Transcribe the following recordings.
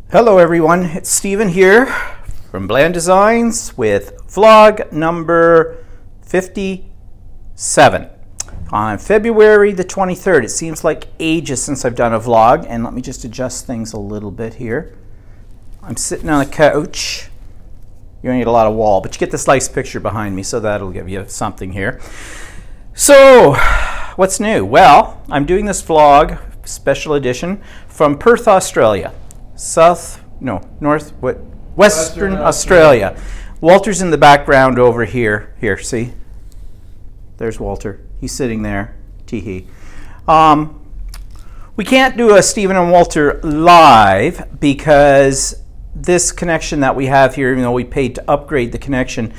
Hello everyone, it's Steven here from Bland Designs with vlog number 57 on February the 23rd. It seems like ages since I've done a vlog, and let me just adjust things a little bit here. I'm sitting on a couch. You're gonna get a lot of wall, but you get this nice picture behind me, so that'll give you something here. So, what's new? Well, I'm doing this vlog, special edition, from Perth, Australia. Western Australia. Walter's in the background over here. Here, see? There's Walter. He's sitting there. Tee-hee. We can't do a Steven and Walter live because this connection that we have here, even though we paid to upgrade the connection,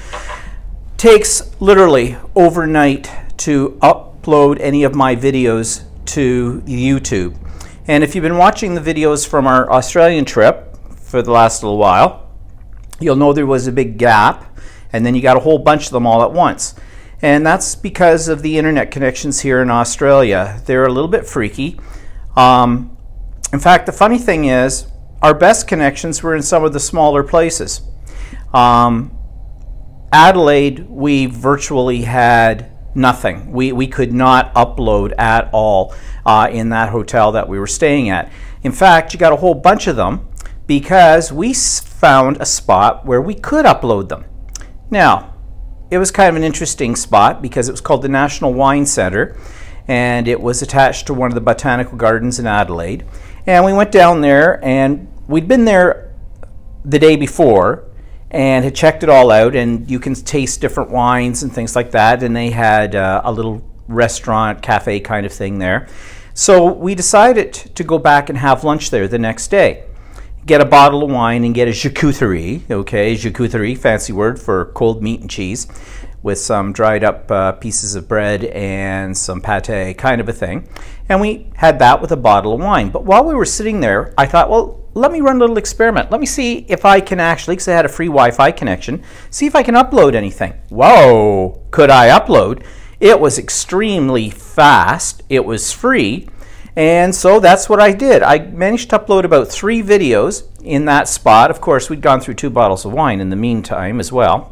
takes literally overnight to upload any of my videos to YouTube. And if you've been watching the videos from our Australian trip for the last little while, you'll know there was a big gap, and then you got a whole bunch of them all at once. And that's because of the internet connections here in Australia. They're a little bit freaky. In fact, the funny thing is, our best connections were in some of the smaller places. Adelaide, we virtually had nothing. We could not upload at all in that hotel that we were staying at. In fact, you got a whole bunch of them because we found a spot where we could upload them. Now, it was kind of an interesting spot because it was called the National Wine Centre, and it was attached to one of the botanical gardens in Adelaide. And we went down there, and we'd been there the day before and had checked it all out, and you can taste different wines and things like that, and they had a little restaurant, cafe kind of thing there. So we decided to go back and have lunch there the next day. Get a bottle of wine and get a charcuterie, okay, charcuterie, fancy word for cold meat and cheese, with some dried up pieces of bread and some pate, kind of a thing. And we had that with a bottle of wine. But while we were sitting there, I thought, well, let me run a little experiment. Let me see if I can actually, because I had a free Wi-Fi connection, see if I can upload anything. Whoa, could I upload? It was extremely fast. It was free. And so that's what I did. I managed to upload about 3 videos in that spot. Of course, we'd gone through 2 bottles of wine in the meantime as well.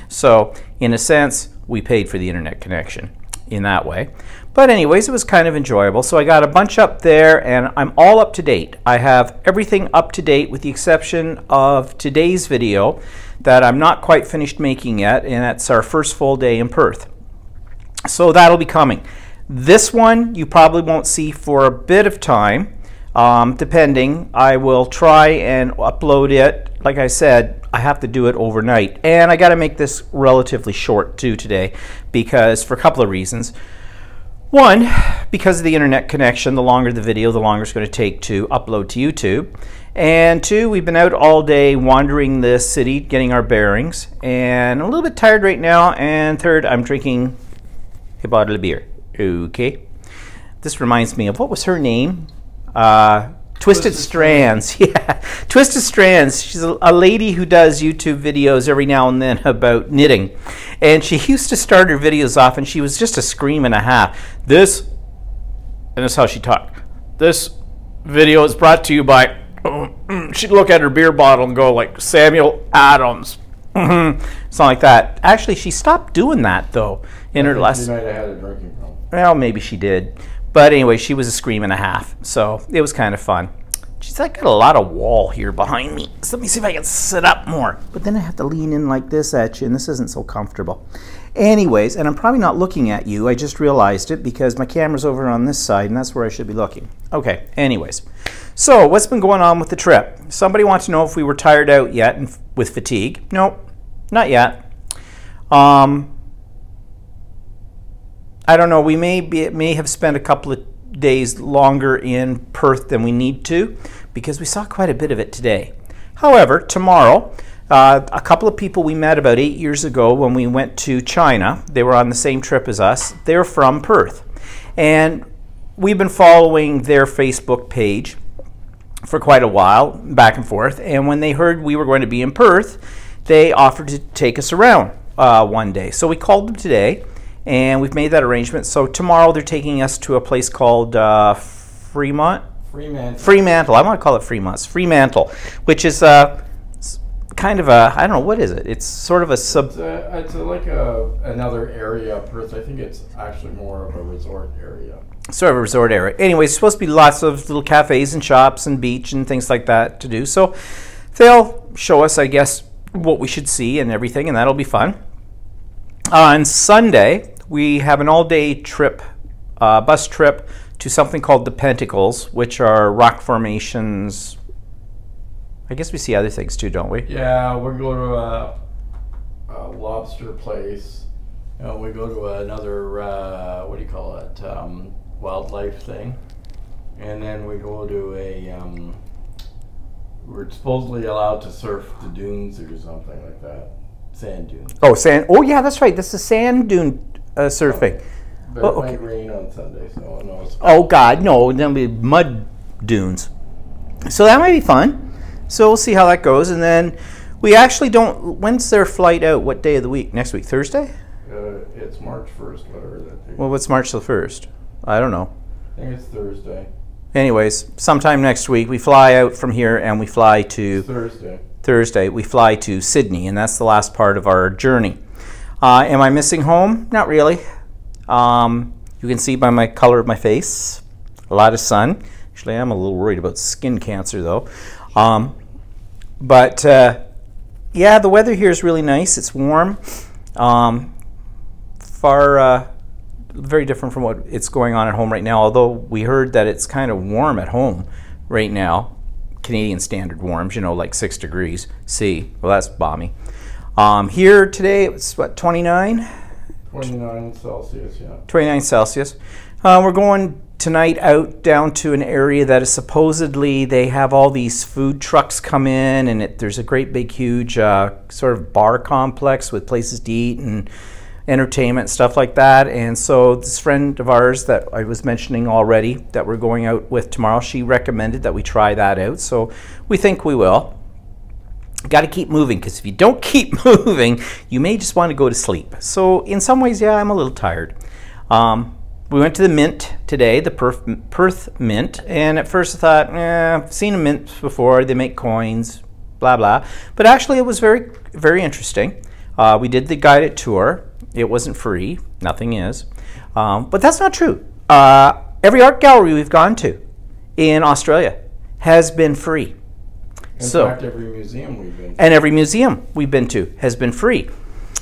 So in a sense, we paid for the internet connection in that way. But anyways, it was kind of enjoyable. So I got a bunch up there, and I'm all up to date. I have everything up to date with the exception of today's video that I'm not quite finished making yet, and that's our first full day in Perth. So that'll be coming. This one you probably won't see for a bit of time, depending. I will try and upload it. Like I said, I have to do it overnight, and I got to make this relatively short too today, because for a couple of reasons. One, because of the internet connection, the longer the video, the longer it's going to take to upload to YouTube. And 2, we've been out all day wandering the city, getting our bearings, and I'm a little bit tired right now. And 3rd, I'm drinking a bottle of beer. Okay. This reminds me of, what was her name? Twisted Strands. Yeah, Twisted Strands. She's a lady who does YouTube videos every now and then about knitting. And she used to start her videos off, and she was just a scream and a half. And this is how she talked. This video is brought to you by, she'd look at her beer bottle and go like, Samuel Adams. Something like that. Actually, she stopped doing that, though, in her last... You might have had a drinking problem. Well, maybe she did. But anyway, she was a scream and a half, so it was kind of fun. She's like, got a lot of wall here behind me. So let me see if I can sit up more. But then I have to lean in like this at you, and this isn't so comfortable. Anyways, and I'm probably not looking at you. I just realized it because my camera's over on this side, and that's where I should be looking. Okay, anyways. So what's been going on with the trip? Somebody wants to know if we were tired out yet with fatigue. No, not yet. I don't know, we may have spent a couple of days longer in Perth than we need to, because we saw quite a bit of it today. However, tomorrow, a couple of people we met about 8 years ago when we went to China, they were on the same trip as us, they're from Perth. And we've been following their Facebook page for quite a while, back and forth, and when they heard we were going to be in Perth, they offered to take us around one day. So we called them today, and we've made that arrangement. So tomorrow they're taking us to a place called Fremont, Fremantle. Fremantle. I want to call it Fremont. Fremantle, which is kind of a, I don't know, what is it? It's sort of a It's like another area of Perth. I think it's actually more of a resort area. Sort of a resort area. Anyway, it's supposed to be lots of little cafes and shops and beach and things like that to do. So they'll show us, I guess, what we should see and everything, and that'll be fun. On Sunday, we have an all-day trip, bus trip to something called the Pentacles, which are rock formations. I guess we see other things too, don't we? Yeah, we go to a lobster place. We go to another, what do you call it, wildlife thing. And then we go to we're supposedly allowed to surf the dunes or something like that. Sand dunes. Oh, sand. Oh, yeah, that's right. This is sand dune surfing. But it might rain on Sunday, so no. Oh, God, no. There'll be mud dunes. So that might be fun. So we'll see how that goes. And then we actually don't, when's their flight out? What day of the week? Next week? Thursday? It's March 1st, whatever that day. Well, what's March the 1st? I don't know. I think it's Thursday. Anyways, sometime next week, we fly out from here and we fly to... Thursday, we fly to Sydney, and that's the last part of our journey. Am I missing home? Not really. You can see by my color of my face, a lot of sun. Actually, I'm a little worried about skin cancer, though. Yeah, the weather here is really nice. It's warm. Very different from what it's going on at home right now, although we heard that it's kind of warm at home right now. Canadian standard warms, you know, like 6 degrees C. Well, that's balmy. Here today, it's what, 29? 29 Celsius, yeah. 29 Celsius. We're going tonight out down to an area that is supposedly, they have all these food trucks come in, and there's a great big huge sort of bar complex with places to eat and entertainment, stuff like that. And so this friend of ours that I was mentioning already that we're going out with tomorrow, she recommended that we try that out. So we think we will. Got to keep moving, because if you don't keep moving, you may just want to go to sleep. So in some ways, yeah, I'm a little tired. We went to the Mint today, the Perth Mint, and at first I thought, I've seen a Mint before, they make coins, blah, blah. But actually it was very, very interesting. We did the guided tour. It wasn't free, nothing is. But that's not true. Every art gallery we've gone to in Australia has been free. In fact, every museum we've been to. And every museum we've been to has been free.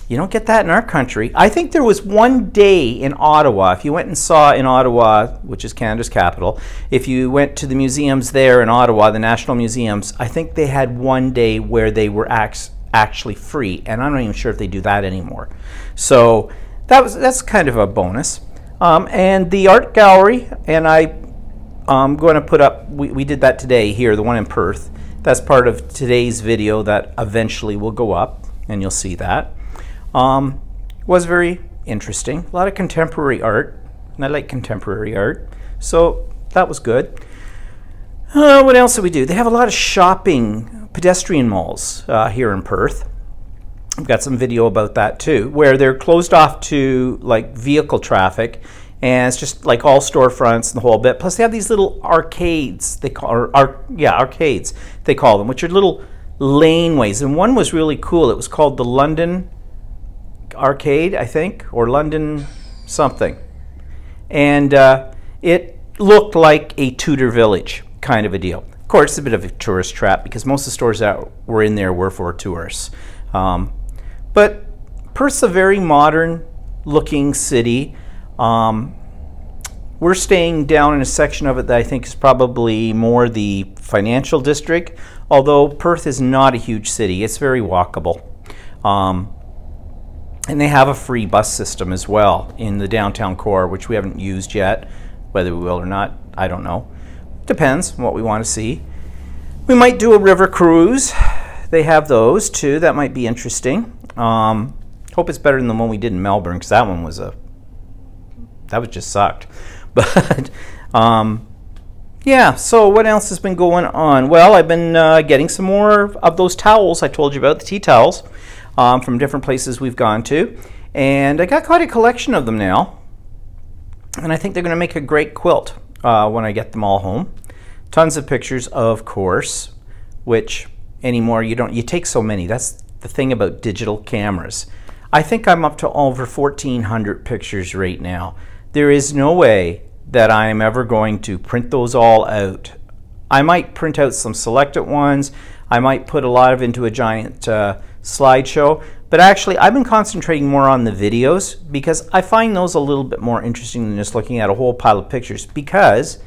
You don't get that in our country. I think there was one day in Ottawa, if you went and saw in Ottawa, which is Canada's capital, if you went to the museums there in Ottawa, the national museums, I think they had one day where they were actually free, and I'm not even sure if they do that anymore. So that's kind of a bonus. And the art gallery, and I'm going to put up, we did that today here, the one in Perth. That's part of today's video that eventually will go up, and you'll see that. Was very interesting. A lot of contemporary art, and I like contemporary art, so that was good. What else did we do? They have a lot of shopping, pedestrian malls here in Perth. I've got some video about that too, where they're closed off to like vehicle traffic, and it's just like all storefronts and the whole bit. Plus they have these little arcades, they call, arcades they call them, which are little laneways, and one was really cool. It was called the London Arcade, I think, or London something, and it looked like a Tudor village kind of a deal. Of course, it's a bit of a tourist trap because most of the stores that were in there were for tourists. But Perth's a very modern looking city. We're staying down in a section of it that I think is probably more the financial district, although Perth is not a huge city. It's very walkable. And they have a free bus system as well in the downtown core, which we haven't used yet. Whether we will or not, I don't know. Depends on what we want to see. We might do a river cruise. They have those too. That might be interesting. Hope it's better than the one we did in Melbourne, because that one was just sucked. But yeah, so what else has been going on? Well, I've been getting some more of those towels I told you about, the tea towels, from different places we've gone to. And I got quite a collection of them now. And I think they're going to make a great quilt when I get them all home. Tons of pictures, of course, which anymore you take so many. That's the thing about digital cameras. I think I'm up to over 1,400 pictures right now. There is no way that I am ever going to print those all out. I might print out some selected ones. I might put a lot of into a giant slideshow. But actually, I've been concentrating more on the videos because I find those a little bit more interesting than just looking at a whole pile of pictures, because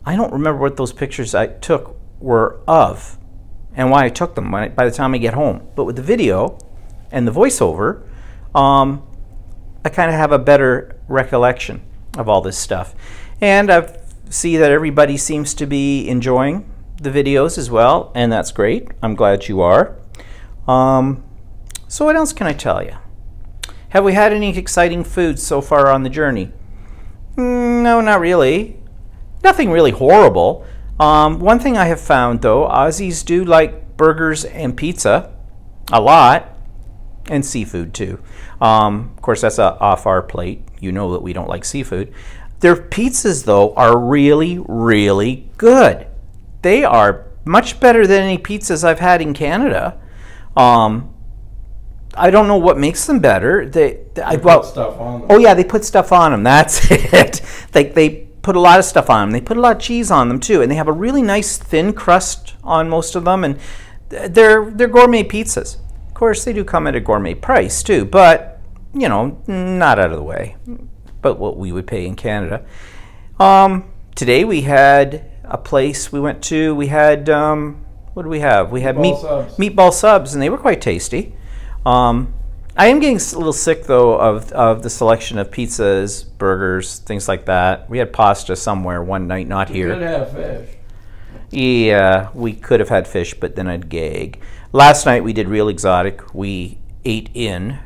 I don't remember what those pictures I took were of and why I took them by the time I get home. But with the video and the voiceover, I kind of have a better recollection of all this stuff. And I see that everybody seems to be enjoying the videos as well, and that's great. I'm glad you are. So what else can I tell you? Have we had any exciting foods so far on the journey? No, not really. Nothing really horrible. One thing I have found, though, Aussies do like burgers and pizza a lot, and seafood too. Of course, that's off our plate. You know that we don't like seafood. Their pizzas, though, are really, really good. They are much better than any pizzas I've had in Canada. I don't know what makes them better. They put stuff on them. Oh yeah, they put stuff on them. That's it. They put a lot of stuff on them. They put a lot of cheese on them too, and they have a really nice thin crust on most of them. And they're gourmet pizzas. Of course, they do come at a gourmet price too, but you know, not out of the way. But what we would pay in Canada. Today we had a place we went to. We had what did we have? We had meatball subs, and they were quite tasty. I am getting a little sick though of the selection of pizzas, burgers, things like that. We had pasta somewhere one night, not here. We could have fish. Yeah, we could have had fish, but then I'd gag. Last night we did real exotic. We ate in.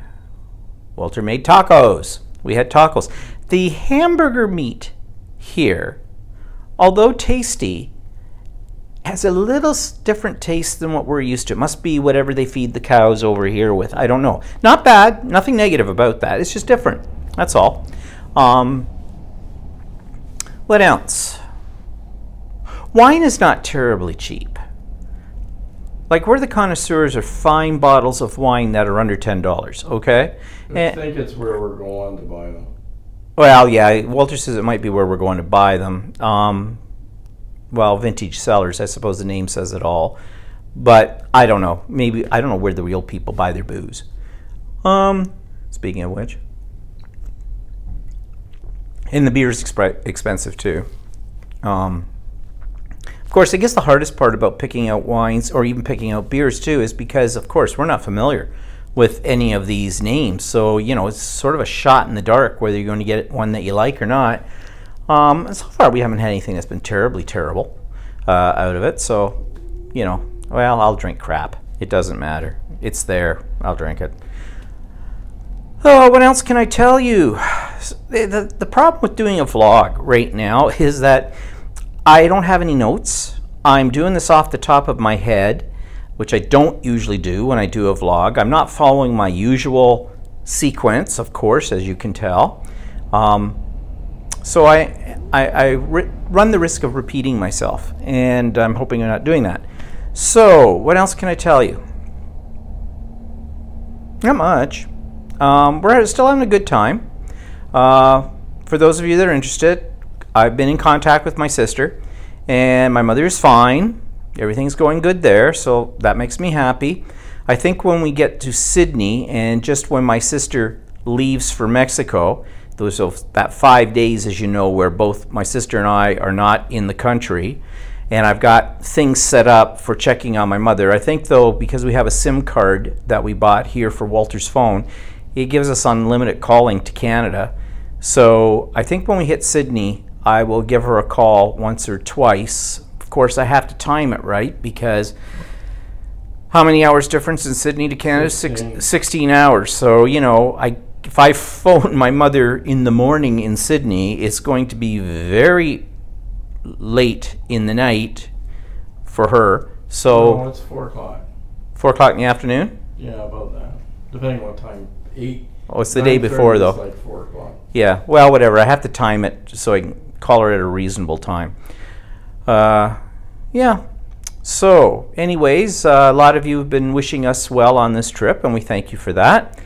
Walter made tacos. We had tacos. The hamburger meat here, although tasty, has a little different taste than what we're used to. It must be whatever they feed the cows over here with. I don't know. Not bad. Nothing negative about that. It's just different. That's all. What else? Wine is not terribly cheap. Like, we're the connoisseurs of fine bottles of wine that are under $10, okay? I think it's where we're going to buy them. Well, yeah, Walter says it might be where we're going to buy them. Well, Vintage Cellars, I suppose the name says it all. But I don't know. Maybe, I don't know where the real people buy their booze. Speaking of which. And the beer's expensive too. Of course, I guess the hardest part about picking out wines, or even picking out beers too, is because, of course, we're not familiar with any of these names. So, you know, it's sort of a shot in the dark whether you're going to get one that you like or not. So far, we haven't had anything that's been terribly terrible out of it. So, you know, well, I'll drink crap. It doesn't matter. It's there. I'll drink it. Oh, what else can I tell you? The problem with doing a vlog right now is that I don't have any notes. I'm doing this off the top of my head, which I don't usually do when I do a vlog. I'm not following my usual sequence, of course, as you can tell. So I run the risk of repeating myself, and I'm hoping I'm not doing that. So, what else can I tell you? Not much. We're still having a good time. For those of you that are interested, I've been in contact with my sister, and my mother is fine. Everything's going good there, so that makes me happy. I think when we get to Sydney, and just when my sister leaves for Mexico, that 5 days, as you know, where both my sister and I are not in the country, and I've got things set up for checking on my mother. I think, though, because we have a SIM card that we bought here for Walter's phone, it gives us unlimited calling to Canada. So I think when we hit Sydney, I will give her a call once or twice. Of course, I have to time it right, because how many hours difference in Sydney to Canada? 16 hours. So, you know, if I phone my mother in the morning in Sydney, it's going to be very late in the night for her. So no, it's 4 o'clock. 4 o'clock in the afternoon? Yeah, about that. Depending what time. 8. Oh, it's the day before, though. It's like 4 o'clock. Yeah, well, whatever. I have to time it so I can call her at a reasonable time. yeah. So, anyways, a lot of you have been wishing us well on this trip, and we thank you for that.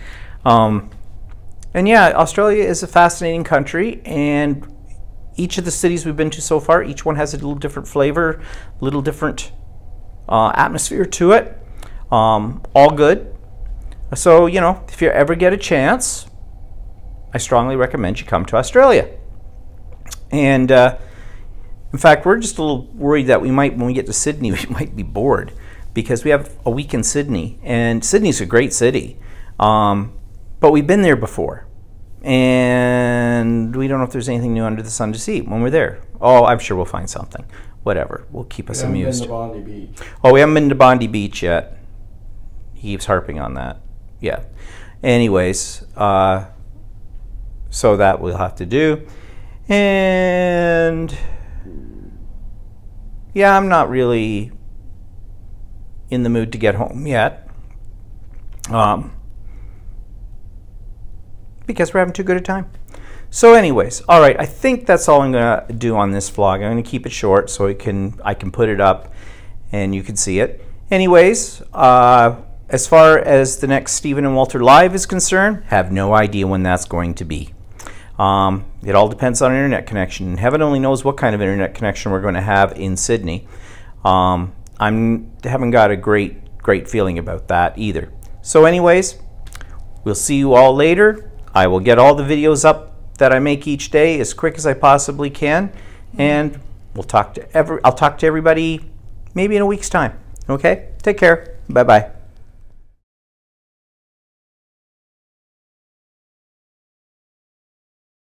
And yeah, Australia is a fascinating country, and each of the cities we've been to so far, each one has a little different flavor, a little different atmosphere to it. All good. So, you know, if you ever get a chance, I strongly recommend you come to Australia. And in fact, we're just a little worried that we might, when we get to Sydney, we might be bored because we have a week in Sydney, and Sydney's a great city. But we've been there before, and we don't know if there's anything new under the sun to see when we're there. Oh, I'm sure we'll find something. Whatever, will keep us amused. We haven't been to Bondi Beach. Oh, we haven't been to Bondi Beach yet. He keeps harping on that. Yeah. Anyways, so that we'll have to do. And yeah, I'm not really in the mood to get home yet. Because we're having too good a time. So anyways, all right, I think that's all I'm going to do on this vlog. I'm going to keep it short so I can put it up and you can see it. Anyways, as far as the next Stephen and Walter Live is concerned, have no idea when that's going to be. It all depends on internet connection, and heaven only knows what kind of internet connection we're going to have in Sydney. I haven't got a great feeling about that either. So anyways, we'll see you all later. I will get all the videos up that I make each day as quick as I possibly can, and I'll talk to everybody maybe in a week's time. Okay? Take care. Bye-bye.